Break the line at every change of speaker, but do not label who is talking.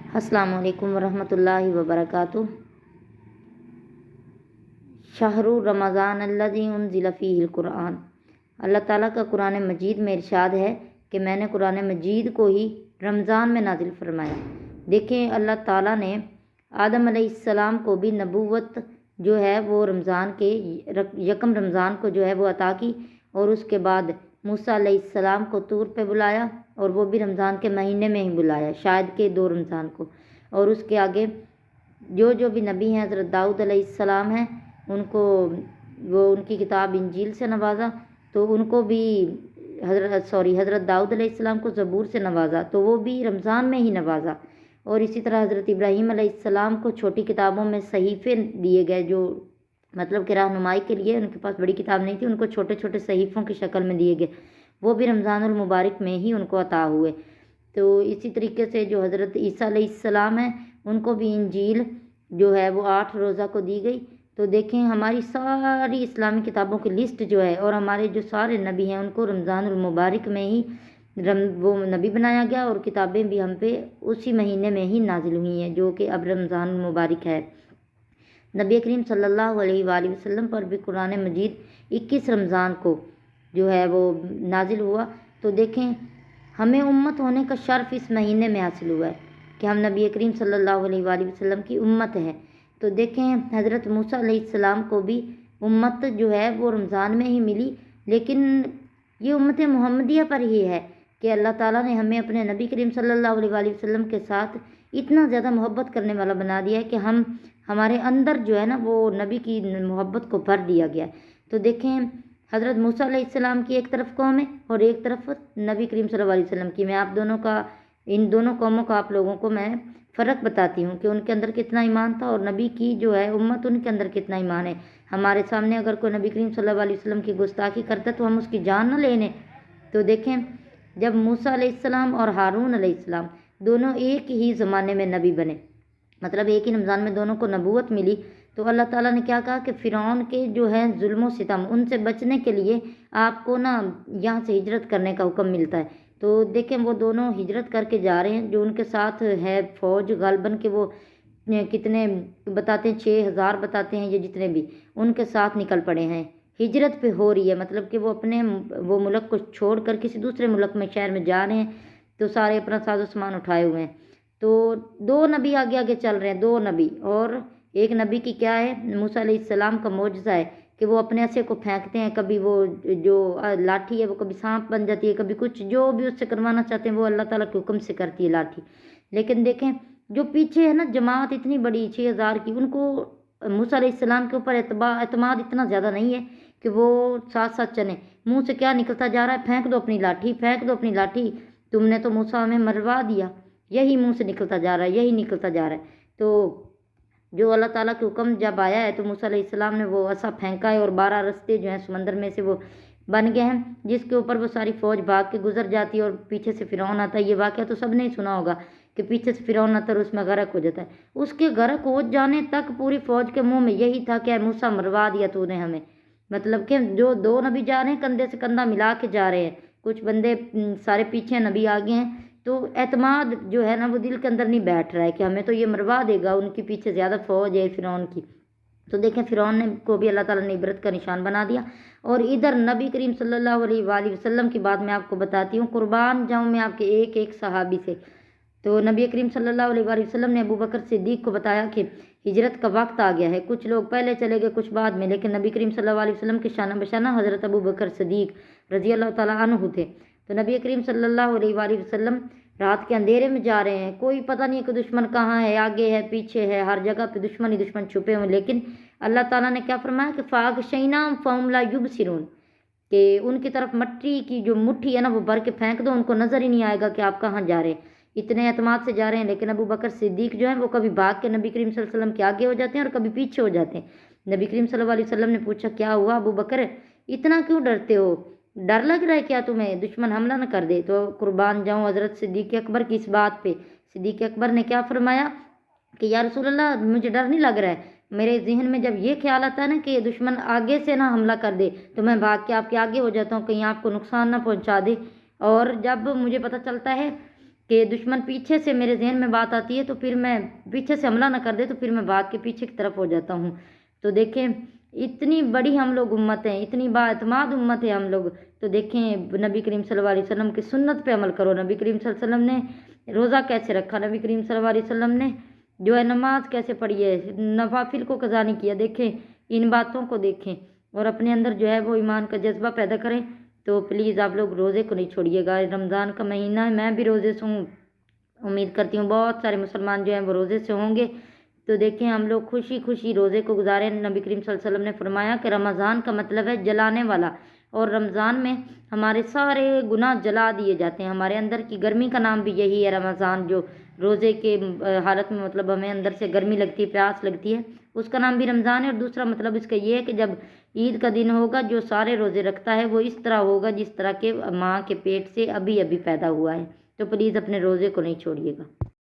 السلام علیکم ورحمۃ اللہ وبرکاتہ۔ شہر رمضان الذی انزل فیہ القرآن۔ اللہ تعالیٰ کا قرآن مجید میں ارشاد ہے کہ میں نے قرآن مجید کو ہی رمضان میں نازل فرمایا۔ دیکھیں، اللہ تعالیٰ نے آدم علیہ السلام کو بھی نبوت جو ہے وہ رمضان کے یکم رمضان کو جو ہے وہ عطا کی، اور اس کے بعد موسیٰ علیہ السلام کو طور پہ بلایا، اور وہ بھی رمضان کے مہینے میں ہی بلایا، شاید کہ 2 رمضان کو۔ اور اس کے آگے جو بھی نبی ہیں، حضرت داؤد علیہ السلام ہیں، ان کو ان کی کتاب انجیل سے نوازا، تو ان کو بھی حضرت داؤد علیہ السلام کو زبور سے نوازا، تو وہ بھی رمضان میں ہی نوازا۔ اور اسی طرح حضرت ابراہیم علیہ السلام کو چھوٹی کتابوں میں صحیفے دیے گئے، جو مطلب کہ رہنمائی کے لیے، ان کے پاس بڑی کتاب نہیں تھی، ان کو چھوٹے چھوٹے صحیفوں کی شکل میں دیے گئے، وہ بھی رمضان المبارک میں ہی ان کو عطا ہوئے۔ تو اسی طریقے سے جو حضرت عیسیٰ علیہ السلام ہیں، ان کو بھی انجیل جو ہے وہ 8 روزہ کو دی گئی۔ تو دیکھیں، ہماری ساری اسلامی کتابوں کی لسٹ جو ہے، اور ہمارے جو سارے نبی ہیں، ان کو رمضان المبارک میں ہی وہ نبی بنایا گیا، اور کتابیں بھی ہم پہ اسی مہینے میں ہی نازل ہوئی ہیں، جو کہ اب رمضان المبارک ہے۔ نبی کریم صلی اللہ علیہ وآلہ وسلم پر بھی قرآن مجید 21 رمضان کو جو ہے وہ نازل ہوا۔ تو دیکھیں، ہمیں امت ہونے کا شرف اس مہینے میں حاصل ہوا ہے کہ ہم نبی کریم صلی اللہ علیہ وآلہ وسلم کی امت ہیں۔ تو دیکھیں، حضرت موسیٰ علیہ السلام کو بھی امت جو ہے وہ رمضان میں ہی ملی، لیکن یہ امت محمدیہ پر ہی ہے کہ اللہ تعالیٰ نے ہمیں اپنے نبی کریم صلی اللہ علیہ وآلہ وسلم کے ساتھ اتنا زیادہ محبت کرنے والا بنا دیا ہے کہ ہمارے اندر جو ہے نا، وہ نبی کی محبت کو بھر دیا گیا ہے۔ تو دیکھیں، حضرت موسیٰ علیہ السلام کی ایک طرف قوم ہے، اور ایک طرف نبی کریم صلی اللہ علیہ وسلم کی۔ میں ان دونوں قوموں کا آپ لوگوں کو میں فرق بتاتی ہوں کہ ان کے اندر کتنا ایمان تھا، اور نبی کی جو ہے امت، ان کے اندر کتنا ایمان ہے۔ ہمارے سامنے اگر کوئی نبی کریم صلی اللہ علیہ وسلم کی گستاخی کرتا ہے تو ہم اس کی جان نہ لینے۔ تو دیکھیں، جب موسیٰ علیہ السلام اور ہارون علیہ السلام دونوں ایک ہی زمانے میں نبی بنے، مطلب ایک ہی رمضان میں دونوں کو نبوت ملی، تو اللہ تعالیٰ نے کیا کہا کہ فرعون کے جو ہے ظلم و ستم، ان سے بچنے کے لیے آپ کو نا یہاں سے ہجرت کرنے کا حکم ملتا ہے۔ تو دیکھیں، وہ دونوں ہجرت کر کے جا رہے ہیں، جو ان کے ساتھ ہے فوج غالباً کہ وہ کتنے بتاتے ہیں، 6000 بتاتے ہیں، یہ جتنے بھی ان کے ساتھ نکل پڑے ہیں، ہجرت پہ ہو رہی ہے، مطلب کہ وہ اپنے وہ ملک کو چھوڑ کر کسی دوسرے ملک میں، شہر میں جا رہے ہیں، تو سارے اپنا ساز و سامان اٹھائے ہوئے ہیں۔ تو 2 نبی آگے آگے چل رہے ہیں، 2 نبی، اور ایک نبی کی کیا ہے، موسیٰ علیہ السلام کا معجزہ ہے کہ وہ اپنے عصے کو پھینکتے ہیں، کبھی وہ جو لاٹھی ہے وہ کبھی سانپ بن جاتی ہے، کبھی کچھ، جو بھی اس سے کروانا چاہتے ہیں وہ اللہ تعالیٰ کے حکم سے کرتی ہے لاٹھی۔ لیکن دیکھیں، جو پیچھے ہے نا جماعت اتنی بڑی 6000 کی، ان کو موسیٰ علیہ السلام کے اوپر اعتماد اتنا زیادہ نہیں ہے کہ وہ ساتھ ساتھ چلیں۔ منہ سے کیا نکلتا جا رہا ہے، پھینک دو اپنی لاٹھی، پھینک دو اپنی لاٹھی، تم نے تو موسیٰ ہمیں مروا دیا، یہی منہ سے نکلتا جا رہا ہے، یہی نکلتا جا رہا ہے۔ تو جو اللہ تعالیٰ کے حکم جب آیا ہے تو موسیٰ علیہ السلام نے وہ عصا پھینکا ہے، اور 12 رستے جو ہیں سمندر میں سے وہ بن گئے ہیں، جس کے اوپر وہ ساری فوج بھاگ کے گزر جاتی ہے، اور پیچھے سے فرعون آتا ہے۔ یہ واقعہ تو سب نے ہی سنا ہوگا کہ پیچھے سے فرعون آتا ہے اور اس میں غرق ہو جاتا ہے۔ اس کے غرق ہو جانے تک پوری فوج کے منہ میں یہی تھا کہ اے موسیٰ، مروا دیا تو نے ہمیں۔ مطلب کہ جو 2 نبی جا رہے ہیں، کندھے سے کندھا ملا کے جا رہے ہیں، کچھ بندے سارے پیچھے، نبی آگے ہیں، تو اعتماد جو ہے نا وہ دل کے اندر نہیں بیٹھ رہا ہے کہ ہمیں تو یہ مروا دے گا، ان کی پیچھے زیادہ فوج ہے فرعون کی۔ تو دیکھیں، فرعون کو بھی اللہ تعالیٰ نے عبرت کا نشان بنا دیا۔ اور ادھر نبی کریم صلی اللہ علیہ وآلہ وسلم کی بات میں آپ کو بتاتی ہوں، قربان جاؤں میں آپ کے ایک ایک صحابی سے۔ تو نبی کریم صلی اللہ علیہ وآلہ وسلم نے ابو بکر صدیق کو بتایا کہ ہجرت کا وقت آ گیا ہے، کچھ لوگ پہلے چلے گئے، کچھ بعد میں، لیکن نبی کریم صلی اللہ علیہ وسلم کے شانہ بشانہ حضرت ابو بکر صدیق رضی اللہ تعالیٰ عنہ تھے۔ تو نبی کریم صلی اللہ علیہ وآلہ وسلم رات کے اندھیرے میں جا رہے ہیں، کوئی پتہ نہیں کہ دشمن کہاں ہے، آگے ہے، پیچھے ہے، ہر جگہ پہ دشمن ہی دشمن چھپے ہوئے، لیکن اللہ تعالیٰ نے کیا فرمایا کہ فَأَغْشَيْنَاهُمْ فَهُمْ لَا يُبْصِرُونَ، کہ ان کی طرف مٹی کی جو مٹھی ہے نا وہ بھر کے پھینک دو، ان کو نظر ہی نہیں آئے گا کہ آپ کہاں جا رہے ہیں۔ اتنے اعتماد سے جا رہے ہیں، لیکن ابو بکر صدیق جو ہیں وہ کبھی بھاگ کے نبی کریم صلی اللہ علیہ وسلم کے آگے ہو جاتے ہیں، اور کبھی پیچھے ہو جاتے ہیں۔ نبی کریم صلی اللہ علیہ وسلم نے پوچھا، کیا ہوا ابو بکر، اتنا کیوں ڈرتے ہو، ڈر لگ رہا ہے کیا تمہیں، دشمن حملہ نہ کر دے؟ تو قربان جاؤں حضرت صدیق اکبر کی اس بات پہ، صدیق اکبر نے کیا فرمایا کہ یا رسول اللہ، مجھے ڈر نہیں لگ رہا ہے، میرے ذہن میں جب یہ خیال آتا ہے نا کہ دشمن آگے سے نہ حملہ کر دے تو میں بھاگ کے آپ کے آگے ہو جاتا ہوں، کہیں آپ کو نقصان نہ پہنچا دے۔ اور جب مجھے پتہ چلتا ہے کہ دشمن پیچھے سے میرے ذہن میں بات آتی ہے تو پھر میں پیچھے سے حملہ نہ کر دے تو پھر میں بھاگ کے پیچھے کی طرف ہو جاتا ہوں۔ تو دیکھیں اتنی بڑی ہم لوگ امت ہیں، اتنی با اعتماد امت ہے ہم لوگ، تو دیکھیں نبی کریم صلی اللہ علیہ وسلم کی سنت پہ عمل کرو۔ نبی کریم صلی اللہ علیہ وسلم نے روزہ کیسے رکھا، نبی کریم صلی اللہ علیہ وسلم نے جو ہے نماز کیسے پڑھی ہے، نوافل کو قضا نہیں کیا، دیکھیں ان باتوں کو دیکھیں اور اپنے اندر جو ہے وہ ایمان کا جذبہ پیدا کریں۔ تو پلیز آپ لوگ روزے کو نہیں چھوڑیے گا، رمضان کا مہینہ ہے، میں بھی روزے سے ہوں، امید کرتی ہوں بہت سارے مسلمان جو ہیں وہ روزے سے ہوں گے۔ تو دیکھیں ہم لوگ خوشی خوشی روزے کو گزاریں۔ نبی کریم صلی اللہ علیہ وسلم نے فرمایا کہ رمضان کا مطلب ہے جلانے والا، اور رمضان میں ہمارے سارے گناہ جلا دیے جاتے ہیں۔ ہمارے اندر کی گرمی کا نام بھی یہی ہے رمضان، جو روزے کے حالت میں مطلب ہمیں اندر سے گرمی لگتی ہے، پیاس لگتی ہے، اس کا نام بھی رمضان ہے۔ اور دوسرا مطلب اس کا یہ ہے کہ جب عید کا دن ہوگا جو سارے روزے رکھتا ہے وہ اس طرح ہوگا جس طرح کہ ماں کے پیٹ سے ابھی ابھی پیدا ہوا ہے۔ تو پلیز اپنے روزے کو نہیں چھوڑیے گا۔